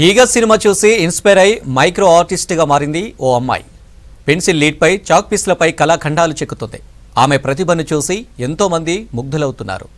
ఈగ సినిమా చూసి ఇన్స్పైర్ అయి మైక్రో ఆర్టిస్ట్గా మారింది ఓ అమ్మాయి. పెన్సిల్ లీడ్పై చాక్ పీస్లపై కళాఖండాలు చెక్కుతుంది. ఆమె ప్రతిభను చూసి ఎంతో మంది ముగ్ధులవుతున్నారు.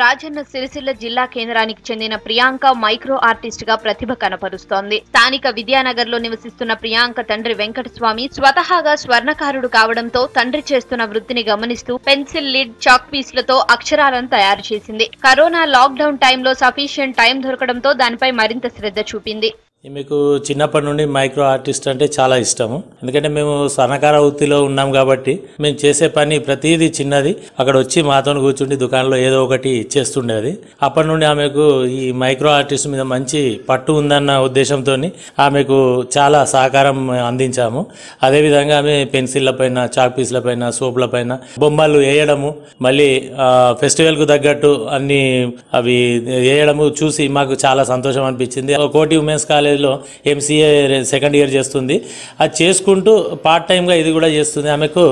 రాజన్న సిరిసిల్ల జిల్లా కేంద్రానికి చెందిన ప్రియాంక మైక్రో ఆర్టిస్ట్ గా ప్రతిభ కనపరుస్తోంది. స్థానిక విద్యానగర్ లో నివసిస్తున్న ప్రియాంక తండ్రి వెంకటస్వామి స్వతహాగా స్వర్ణకారుడు కావడంతో తండ్రి చేస్తున్న వృత్తిని గమనిస్తూ పెన్సిల్ లీడ్ చాక్ పీస్లతో అక్షరాలను తయారు చేసింది. కరోనా లాక్ డౌన్ టైంలో సఫిషియెంట్ టైం దొరకడంతో దానిపై మరింత శ్రద్ధ చూపింది. మీకు చిన్నప్పటి నుండి మైక్రో ఆర్టిస్ట్ అంటే చాలా ఇష్టము. ఎందుకంటే మేము స్వర్ణకార వృత్తిలో ఉన్నాం కాబట్టి మేము చేసే పని ప్రతిదీ చిన్నది అక్కడ వచ్చి మాతో కూర్చుండి దుకాణంలో ఏదో ఒకటి చేస్తుండేది. అప్పటి నుండి ఆమెకు ఈ మైక్రో ఆర్టిస్ట్ మీద మంచి పట్టు ఉందన్న ఉద్దేశంతో ఆమెకు చాలా సహకారం అందించాము. అదేవిధంగా ఆమె పెన్సిళ్ల పైన, చాక్ పీస్ల పైన, సోపుల పైన బొమ్మలు వేయడము, మళ్ళీ ఫెస్టివల్కు తగ్గట్టు అన్ని అవి వేయడము చూసి మాకు చాలా సంతోషం అనిపించింది. కోటి ఉమెన్స్ కాలేజ్ లో ఎంసీఏ సెకండ్ ఇయర్ చేస్తుంది. అది చేసుకుంటూ పార్ట్ టైంగా ఇది కూడా చేస్తుంది. ఆమెకు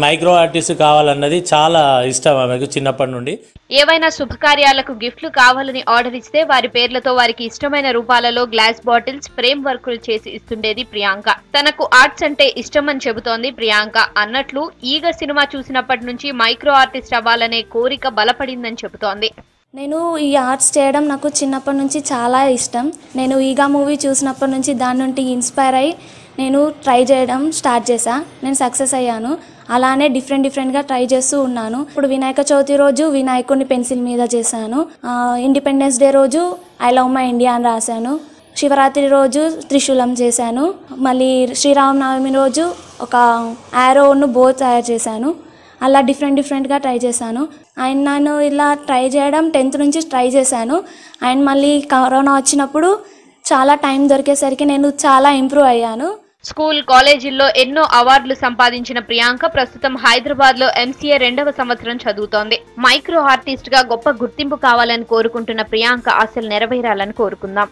మైక్రో ఆర్టిస్ట్ కావాలన్నది చాలా ఇష్టం ఆమెకు చిన్నప్పటి నుండి. ఏవైనా శుభకార్యాలకు గిఫ్ట్లు కావాలని ఆర్డర్ ఇస్తే వారి పేర్లతో వారికి ఇష్టమైన రూపాలలో గ్లాస్ బాటిల్స్, ఫ్రేమ్ వర్కులు చేసి ఇస్తుండేది ప్రియాంక. తనకు ఆర్ట్స్ అంటే ఇష్టమని చెబుతోంది ప్రియాంక. అన్నట్లు ఈగ సినిమా చూసినప్పటి నుంచి మైక్రో ఆర్టిస్ట్ అవ్వాలనే కోరిక బలపడిందని చెబుతోంది. నేను ఈ ఆర్ట్స్ చేయడం నాకు చిన్నప్పటి నుంచి చాలా ఇష్టం. నేను ఈగా మూవీ చూసినప్పటి నుంచి దాని నుండి ఇన్స్పైర్ అయ్యి నేను ట్రై చేయడం స్టార్ట్ చేశా. నేను సక్సెస్ అయ్యాను. అలానే డిఫరెంట్గా ట్రై చేస్తూ ఉన్నాను. ఇప్పుడు వినాయక చవితి రోజు వినాయకుడిని పెన్సిల్ మీద చేశాను. ఇండిపెండెన్స్ డే రోజు ఐ లవ్ మై ఇండియా అని రాశాను. శివరాత్రి రోజు త్రిశూలం చేశాను. మళ్ళీ శ్రీరామనవమి రోజు ఒక యారోను బో తయారు చేశాను. అలా డిఫరెంట్గా ట్రై చేశాను. అండ్ నేను ఇలా ట్రై చేయడం 10th నుంచి ట్రై చేశాను. అండ్ మళ్ళీ కరోనా వచ్చినప్పుడు చాలా టైం దొరికేసరికి నేను చాలా ఇంప్రూవ్ అయ్యాను. స్కూల్, కాలేజీల్లో ఎన్నో అవార్డులు సంపాదించిన ప్రియాంక ప్రస్తుతం హైదరాబాద్ లో ఎంసీఏ 2వ సంవత్సరం చదువుతోంది. మైక్రో ఆర్టిస్ట్ గా గొప్ప గుర్తింపు కావాలని కోరుకుంటున్న ప్రియాంక ఆశలు నెరవేరాలని కోరుకుందాం.